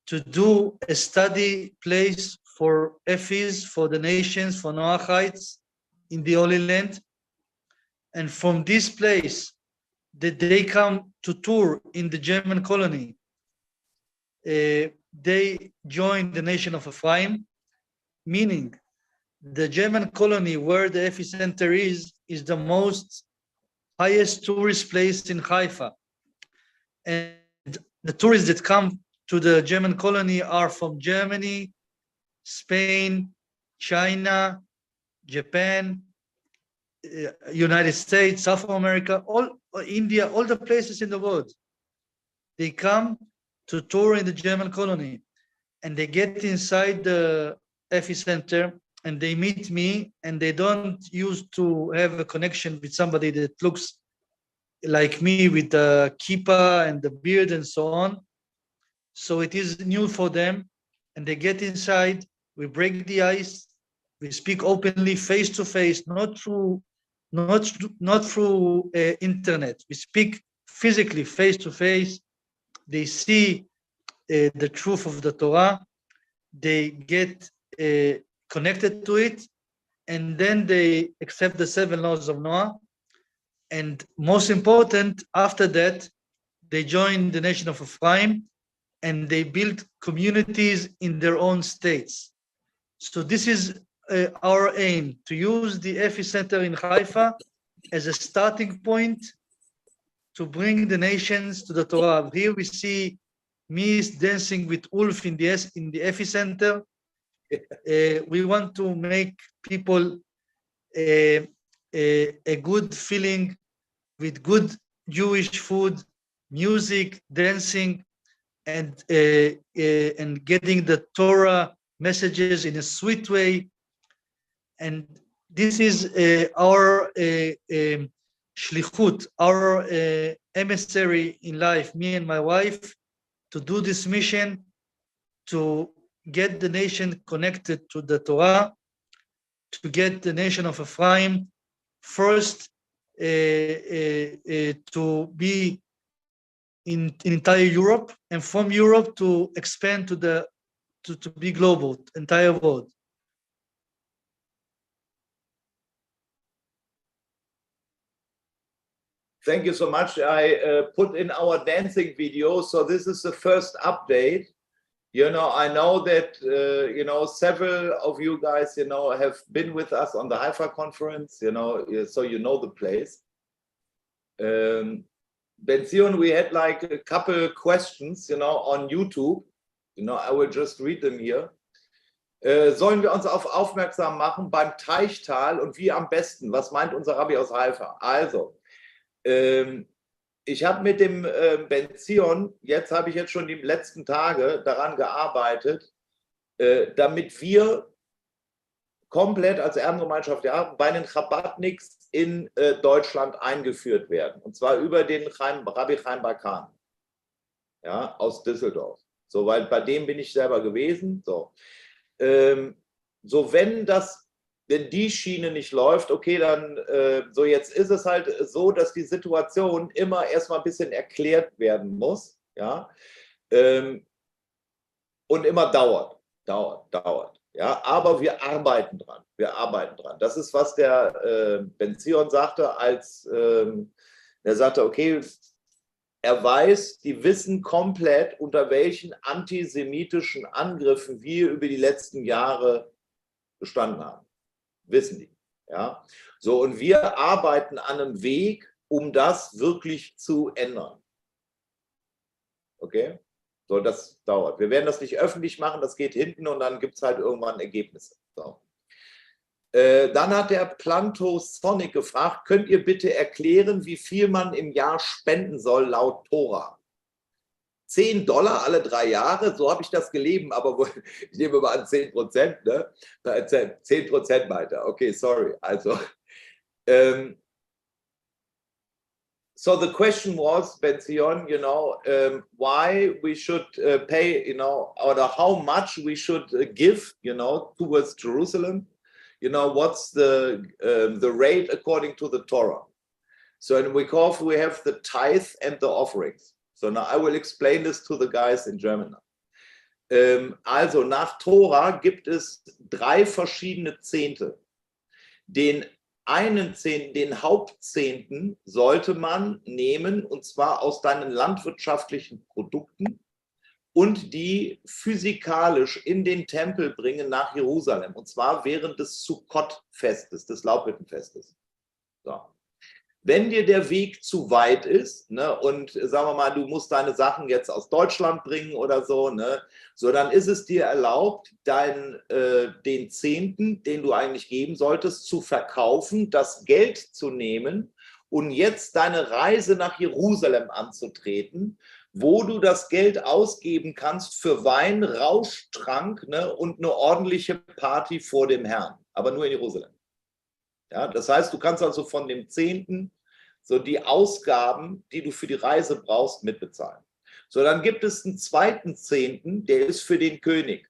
to do a study place for Efis, for the nations, for Noahides in the Holy Land. And from this place, that they come to tour in the German colony, they join the nation of Ephraim, meaning the German colony where the epicenter is the most highest tourist place in Haifa. And the tourists that come to the German colony are from Germany, Spain, China, Japan, United States, South America, all India, all the places in the world. They come to tour in the German colony, and they get inside the epicenter and they meet me, and they don't used to have a connection with somebody that looks like me with the kippah and the beard and so on. So it is new for them, and they get inside, we break the ice, we speak openly, face to face, not through internet. We speak physically, face to face. They see the truth of the Torah. They get connected to it, and then they accept the 7 laws of Noah. And most important, after that, they join the nation of Ephraim, and they build communities in their own states. So this is our aim, to use the epicenter in Haifa as a starting point to bring the nations to the Torah. Here we see me dancing with Ulf in the epicenter. We want to make people a good feeling with good Jewish food, music, dancing, and getting the Torah messages in a sweet way. And this is our shlichut, our emissary in life, me and my wife, to do this mission, to get the nation connected to the Torah, to get the nation of Ephraim first to be in entire Europe, and from Europe to expand to be global, entire world. Thank you so much. I put in our dancing video, so this is the first update. You know, I know that, you know, several of you guys, you know, have been with us on the Haifa conference, you know, so you know the place. Ben Zion, we had like a couple questions, you know, on YouTube. You know, I will just read them here. Sollen wir uns auf aufmerksam machen beim Teichtal und wie am besten? Was meint unser Rabbi aus Haifa? Also, ich habe mit dem Ben Zion, habe ich jetzt schon die letzten Tage daran gearbeitet, damit wir komplett als Erbengemeinschaft bei den Chabadniks in Deutschland eingeführt werden. Und zwar über den Rabbi Chaim Bakan, ja, aus Düsseldorf. So, weil bei dem bin ich selber gewesen. So, so wenn die Schiene nicht läuft, okay, dann so jetzt ist es halt so, dass die Situation immer erstmal ein bisschen erklärt werden muss, ja, und immer dauert. Ja, aber wir arbeiten dran. Das ist, was der Ben Zion sagte, als er sagte, okay, er weiß, die wissen komplett, unter welchen antisemitischen Angriffen wir über die letzten Jahre gestanden haben. Wissen die. Ja? So, und wir arbeiten an einem Weg, um das wirklich zu ändern. Okay? So, das dauert. Wir werden das nicht öffentlich machen, das geht hinten und dann gibt es halt irgendwann Ergebnisse. So. Dann hat der Planto Sonic gefragt, könnt ihr bitte erklären, wie viel man im Jahr spenden soll laut Tora? $10 alle 3 Jahre, so habe ich das gelebt, aber ich nehme mal an 10%, ne? 10% weiter, okay, sorry. Also, so the question was, Ben Zion, you know, why we should pay, you know, or how much we should give, you know, towards Jerusalem. You know, what's the rate according to the Torah? So in Wyckoff, we have the tithe and the offerings. So now I will explain this to the guys in German. Also nach Tora gibt es 3 verschiedene Zehnte. Den einen Zehnten, den Hauptzehnten, sollte man nehmen, und zwar aus deinen landwirtschaftlichen Produkten und die physikalisch in den Tempel bringen nach Jerusalem, und zwar während des Sukkot-Festes, des Laubhüttenfestes. So. Wenn dir der Weg zu weit ist, ne, und sagen wir mal, du musst deine Sachen jetzt aus Deutschland bringen oder so, ne, so, dann ist es dir erlaubt, den Zehnten, den du eigentlich geben solltest, zu verkaufen, das Geld zu nehmen und jetzt deine Reise nach Jerusalem anzutreten, wo du das Geld ausgeben kannst für Wein, Rauschtrank, ne, und eine ordentliche Party vor dem Herrn, aber nur in Jerusalem. Ja, das heißt, du kannst also von dem Zehnten so die Ausgaben, die du für die Reise brauchst, mitbezahlen. So, dann gibt es einen zweiten Zehnten, der ist für den König.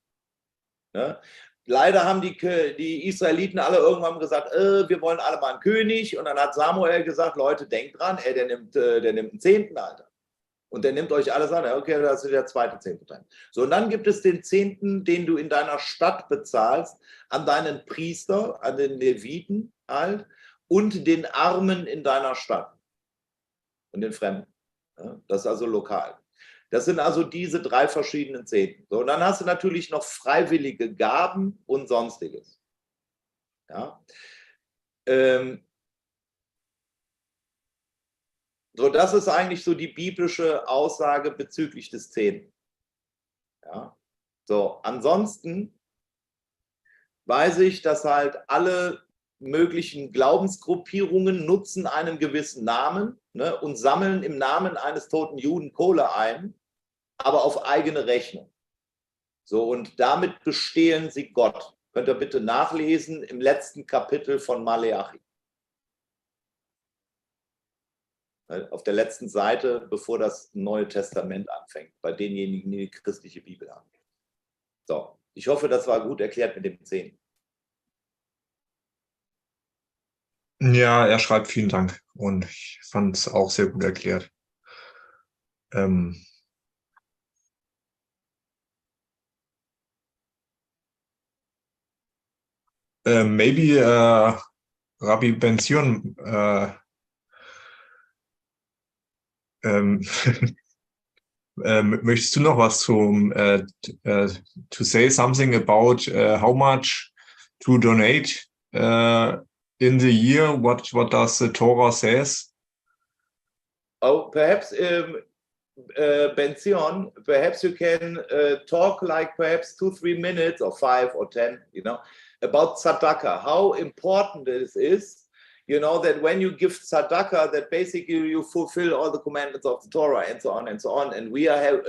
Ja, leider haben die Israeliten alle irgendwann gesagt, wir wollen alle mal einen König. Und dann hat Samuel gesagt, Leute, denkt dran, der nimmt einen Zehnten, Alter. Und der nimmt euch alles an. Okay, das ist der zweite Zehnte. So, und dann gibt es den Zehnten, den du in deiner Stadt bezahlst, an deinen Priester, an den Leviten halt, und den Armen in deiner Stadt und den Fremden. Ja, das ist also lokal. Das sind also diese 3 verschiedenen Zehnten. So, und dann hast du natürlich noch freiwillige Gaben und Sonstiges. Ja. So, das ist eigentlich so die biblische Aussage bezüglich des Zehnten. Ja. So, ansonsten weiß ich, dass halt alle möglichen Glaubensgruppierungen nutzen einen gewissen Namen, ne, und sammeln im Namen eines toten Juden Kohle ein, aber auf eigene Rechnung. So, und damit bestehlen sie Gott. Könnt ihr bitte nachlesen im letzten Kapitel von Maleachi. Auf der letzten Seite, bevor das Neue Testament anfängt, bei denjenigen, die die christliche Bibel haben. So, ich hoffe, das war gut erklärt mit dem 10. Ja, er schreibt vielen Dank und ich fand es auch sehr gut erklärt. Maybe Rabbi Ben-Zion möchtest du noch was to say something about how much to donate in the year? What does the Torah says? Oh, perhaps Ben-Zion, perhaps you can talk like perhaps 2-3 minutes or 5 or 10, you know, about tzedakah, how important this is, you know, that when you give tzedakah, that basically you fulfill all the commandments of the Torah and so on and so on. And we are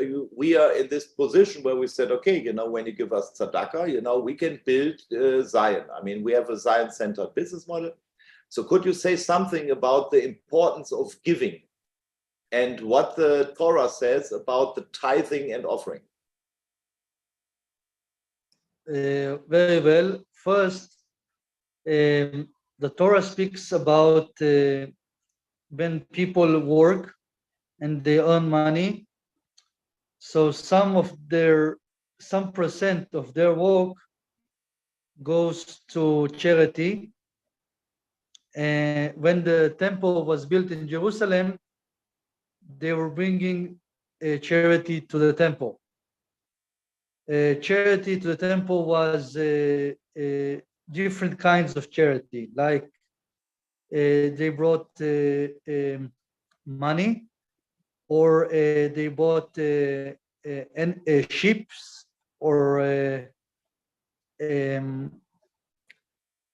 in this position where we said, okay, you know, when you give us tzedakah, you know, we can build Zion. I mean, we have a Zion-centered business model. So could you say something about the importance of giving and what the Torah says about the tithing and offering? Very well. First, the Torah speaks about when people work and they earn money. So some percent of their work goes to charity. And when the temple was built in Jerusalem, they were bringing a charity to the temple. Charity to the temple was different kinds of charity, like they brought money, or they bought sheep or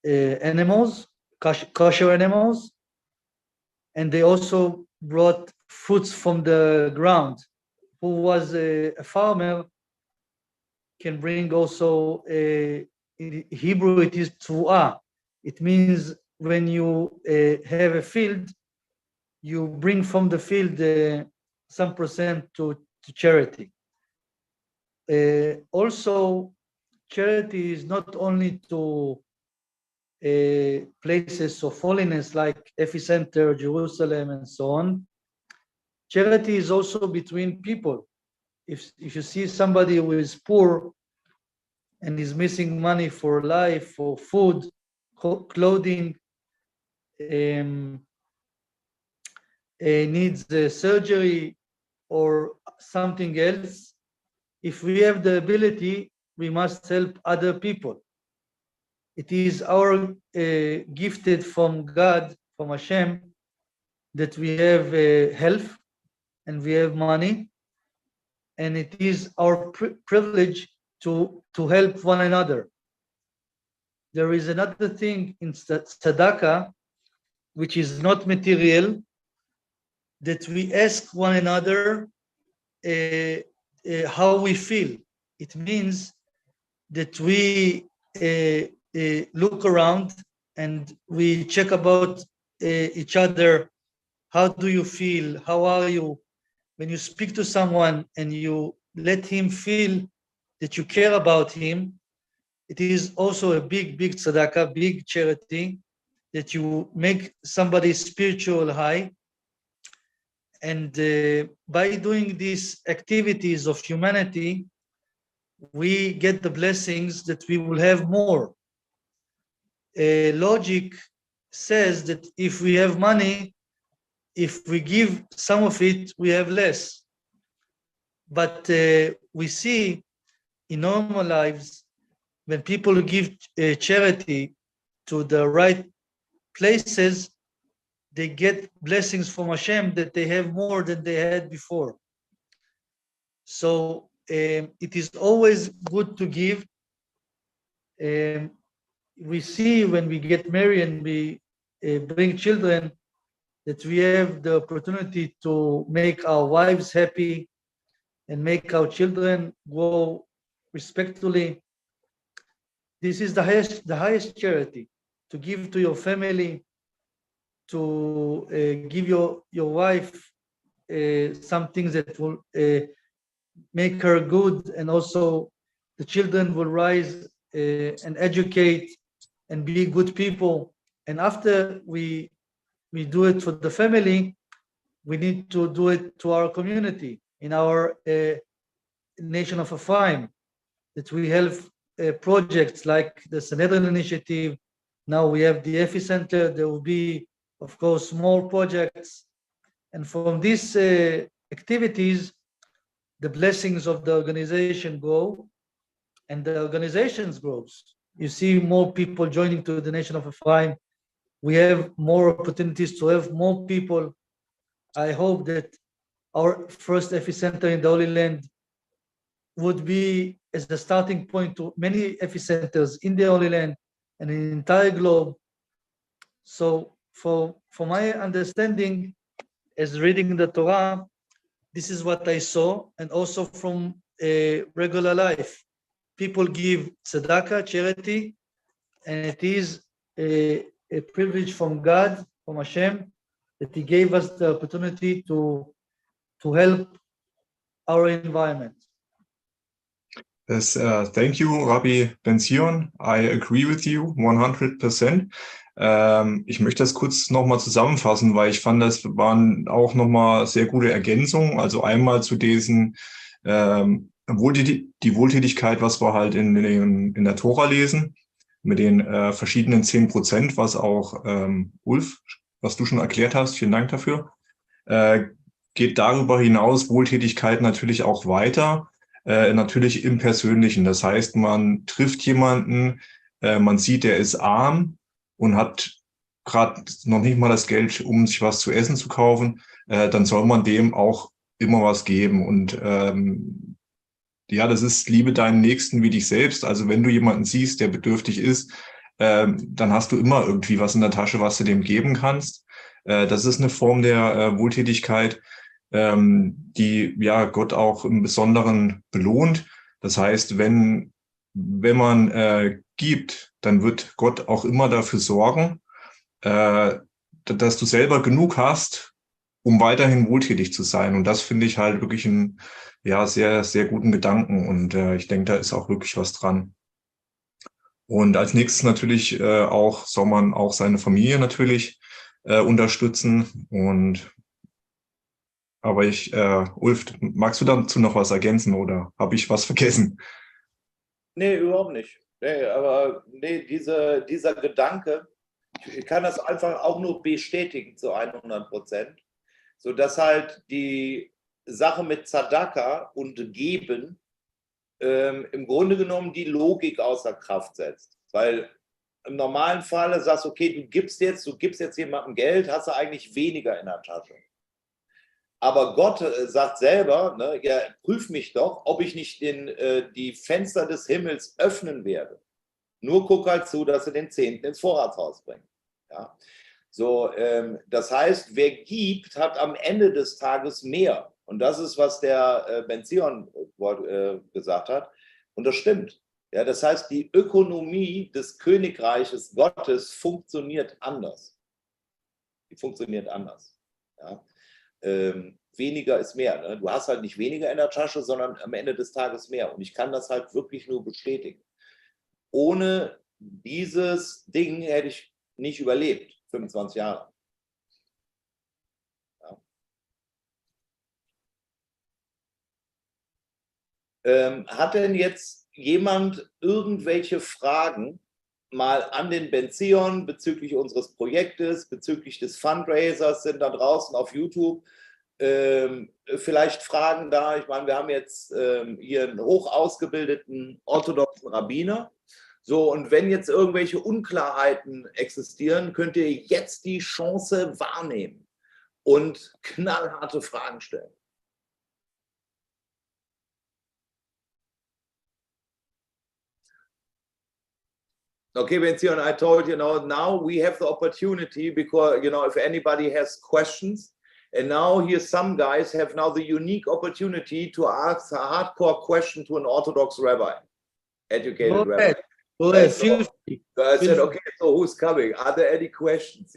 animals, kosher animals, and they also brought fruits from the ground. Who was a farmer can bring also in Hebrew it is tu'ah. It means when you have a field, you bring from the field some percent to charity. Also, charity is not only to places of holiness like Epicenter, Jerusalem, and so on. Charity is also between people. If you see somebody who is poor and is missing money for life, for food, clothing, needs surgery or something else, if we have the ability, we must help other people. It is our gifted from God, from Hashem, that we have health and we have money, and it is our privilege to help one another. There is another thing in tzedakah, which is not material, that we ask one another how we feel. It means that we look around and we check about each other. How do you feel? How are you? When you speak to someone and you let him feel that you care about him, it is also a big tzedakah, big charity, that you make somebody spiritual high. And by doing these activities of humanity, we get the blessings that we will have more. Logic says that if we have money, if we give some of it, we have less. But we see in normal lives, when people give charity to the right places, they get blessings from Hashem that they have more than they had before. So it is always good to give. We see when we get married and we bring children, that we have the opportunity to make our wives happy and make our children grow respectfully. This is the highest charity, to give to your family, to give your wife some things that will make her good, and also the children will rise and educate and be good people. And after we do it for the family, we need to do it to our community, in our nation of Ephraim, that we help projects like the Sanhedrin Initiative. Now we have the Epicenter. There will be, of course, more projects. And from these activities, the blessings of the organization grow, and the organizations grows. You see more people joining to the nation of Ephraim. We have more opportunities to have more people. I hope that our first epicenter in the Holy Land would be as the starting point to many epicenters in the Holy Land and in the entire globe. So for my understanding, as reading the Torah, this is what I saw, and also from regular life. People give tzedakah, charity, and it is a privilege from God, from Hashem, that He gave us the opportunity to help our environment. Yes, thank you, Rabbi Ben-Zion. I agree with you 100%. Ich möchte das kurz nochmal zusammenfassen, weil ich fand, das waren auch nochmal sehr gute Ergänzungen. Also einmal zu diesen die Wohltätigkeit, was wir halt in der Tora lesen, mit den verschiedenen 10%, was auch Ulf, was du schon erklärt hast, vielen Dank dafür, geht darüber hinaus Wohltätigkeit natürlich auch weiter, natürlich im Persönlichen. Das heißt, man trifft jemanden, man sieht, der ist arm und hat gerade noch nicht mal das Geld, um sich was zu essen zu kaufen, dann soll man dem auch immer was geben. Und ja, das ist, liebe deinen Nächsten wie dich selbst. Also wenn du jemanden siehst, der bedürftig ist, dann hast du immer irgendwie was in der Tasche, was du dem geben kannst. Das ist eine Form der Wohltätigkeit, die ja Gott auch im Besonderen belohnt. Das heißt, wenn man gibt, dann wird Gott auch immer dafür sorgen, dass du selber genug hast, um weiterhin wohltätig zu sein. Und das finde ich halt wirklich einen sehr, sehr guten Gedanken. Und ich denke, da ist auch wirklich was dran. Und als nächstes natürlich auch soll man auch seine Familie natürlich unterstützen. Aber Ulf, magst du dazu noch was ergänzen oder habe ich was vergessen? Nee, überhaupt nicht. Nee, aber nee, dieser Gedanke, ich kann das einfach auch nur bestätigen zu 100%, sodass halt die Sache mit Zadaka und Geben im Grunde genommen die Logik außer Kraft setzt. Weil im normalen Falle sagst du, okay, du gibst jetzt jemandem Geld, hast du eigentlich weniger in der Tasche. Aber Gott sagt selber, ne, ja, prüf mich doch, ob ich nicht die Fenster des Himmels öffnen werde. Nur guck halt zu, dass du den Zehnten ins Vorratshaus bringst. Ja? So, das heißt, wer gibt, hat am Ende des Tages mehr. Und das ist, was der Ben Zion gesagt hat. Und das stimmt. Ja, das heißt, die Ökonomie des Königreiches Gottes funktioniert anders. Die funktioniert anders. Ja? Weniger ist mehr. Ne? Du hast halt nicht weniger in der Tasche, sondern am Ende des Tages mehr. Und ich kann das halt wirklich nur bestätigen. Ohne dieses Ding hätte ich nicht überlebt, 25 Jahre. Ja. Hat denn jetzt jemand irgendwelche Fragen mal an den Ben Zion bezüglich unseres Projektes, bezüglich des Fundraisers, sind da draußen auf YouTube vielleicht Fragen da? Ich meine, wir haben jetzt hier einen hoch ausgebildeten orthodoxen Rabbiner. So, und wenn jetzt irgendwelche Unklarheiten existieren, könnt ihr jetzt die Chance wahrnehmen und knallharte Fragen stellen. Okay, Benzion, I told you, now we have the opportunity because, if anybody has questions, and now here some guys have now the unique opportunity to ask a hardcore question to an Orthodox rabbi, educated rabbi. Well, so I said, okay, so who's coming? Are there any questions?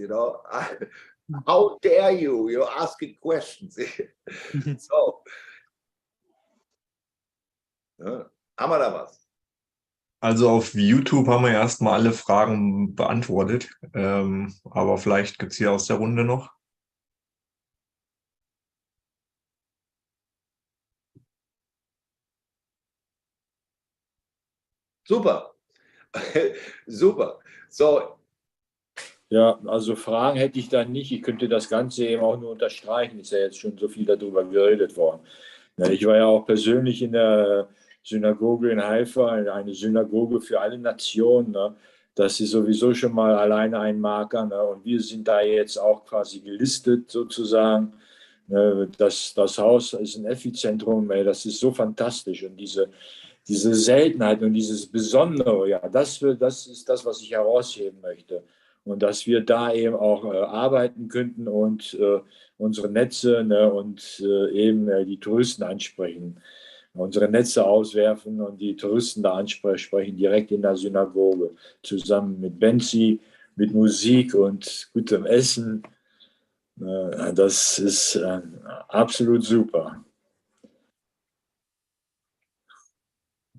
How dare you? You're asking questions. So, ja, haben wir da was? Also auf YouTube haben wir erstmal alle Fragen beantwortet, aber vielleicht gibt es hier aus der Runde noch. Super. Super. So. Ja, also Fragen hätte ich da nicht. Ich könnte das Ganze eben auch nur unterstreichen. Ist ja jetzt schon so viel darüber geredet worden. Ja, ich war ja auch persönlich in der Synagoge in Haifa, eine Synagoge für alle Nationen. Ne? Das ist sowieso schon mal alleine ein Marker. Ne? Und wir sind da jetzt auch quasi gelistet sozusagen. Ne? Das Haus ist ein Epizentrum. Das ist so fantastisch. Und diese Seltenheit und dieses Besondere, ja, das ist das, was ich herausheben möchte. Und dass wir da eben auch arbeiten könnten und unsere Netze, ne, und eben die Touristen ansprechen. Unsere Netze auswerfen und die Touristen da ansprechen, direkt in der Synagoge, zusammen mit Benzi, mit Musik und gutem Essen. Das ist absolut super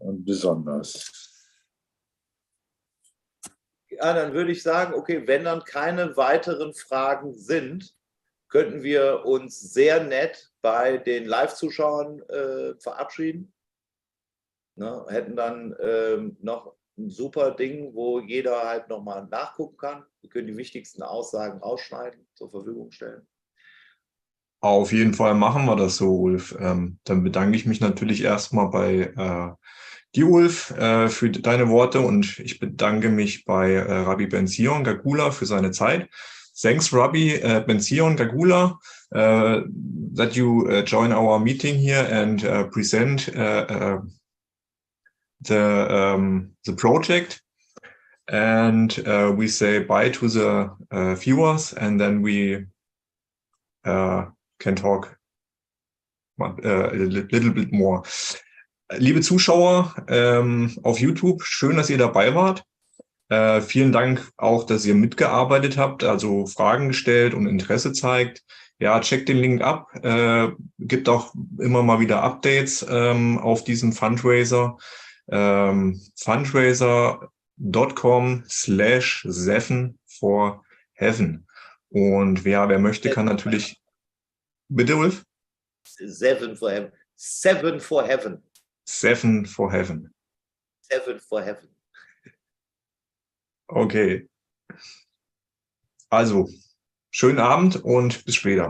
und besonders. Ja, dann würde ich sagen, okay, wenn dann keine weiteren Fragen sind, könnten wir uns sehr nett bei den Live-Zuschauern verabschieden. Ne, hätten dann noch ein super Ding, wo jeder halt nochmal nachgucken kann. Wir können die wichtigsten Aussagen rausschneiden, zur Verfügung stellen. Auf jeden Fall machen wir das so, Ulf. Dann bedanke ich mich natürlich erstmal bei dir, Ulf, für deine Worte, und ich bedanke mich bei Rabbi Ben Zion Gagula für seine Zeit. Thanks, Rabbi Ben Zion Gagula, that you join our meeting here and present the project. And we say bye to the viewers, and then we can talk a little bit more. Liebe Zuschauer auf YouTube, schön, dass ihr dabei wart. Vielen Dank auch, dass ihr mitgearbeitet habt, also Fragen gestellt und Interesse zeigt. Ja, checkt den Link ab. Gibt auch immer mal wieder Updates auf diesen Fundraiser. Fundraiser patreon.com/7forheaven. Und wer möchte, kann natürlich, bitte Ulf? 7 for heaven. 7 for heaven. 7 for heaven. 7 for heaven. Okay. Also, schönen Abend und bis später.